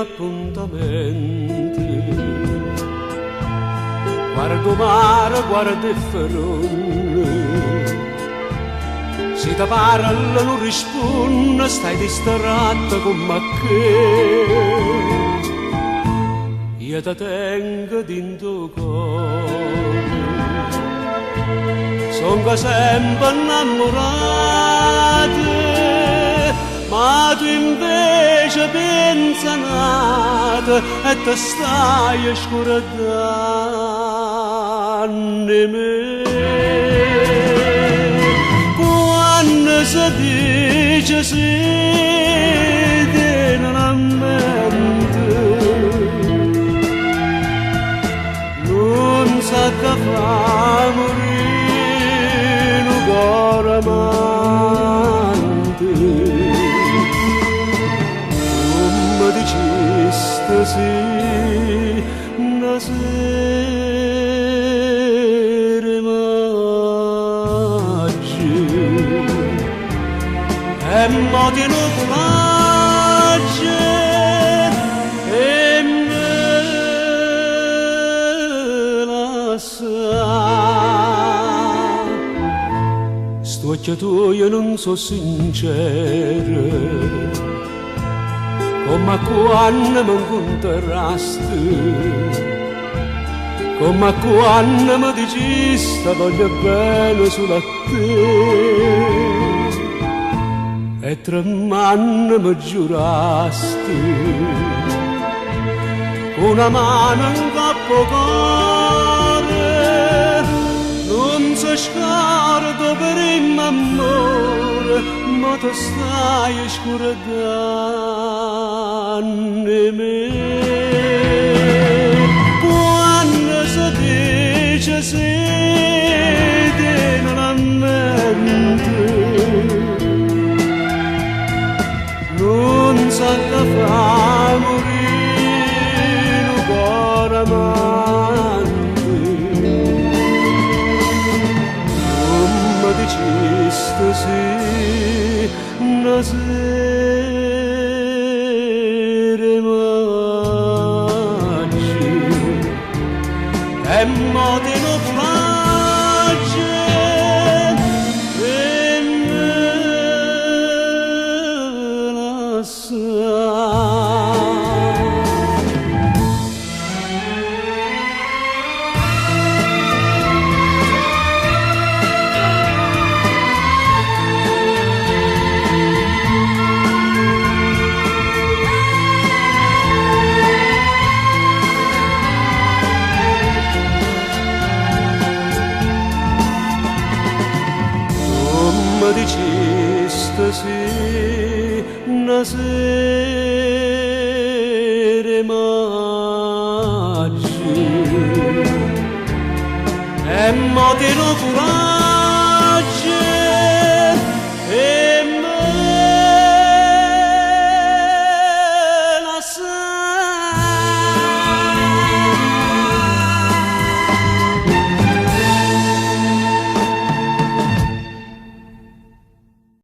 appuntamenti. Guardo mare, guardo il ferone, se ti parla non risponde, stai distratto come che. Io ti tengo dentro cuore, sono sempre innamorato, ma tu invece pensa nata e ti stai scordando me. Quando si dice siete non ammente, non sa che fa morire un cuore amante. Come diceste sì, una sera maggi, e mo di nuvolaggi, e me la sa. Sto occhio tuo io non so sincero, come quando mi incontrasti, come quando mi dicesti voglio bene solo a te, e tremando mi giurasti, con una mano in capo cuore, non si scorda per il mio amore, ma tu stai scordando me. Quando si dice siete non ammente, non sa che fa morire un cuore amante. Come diceste sì, una sera maggi, e mo di nuvolaggi, e me la sa. Come diceste sì, una sera maggi, e mo di nuvolaggi,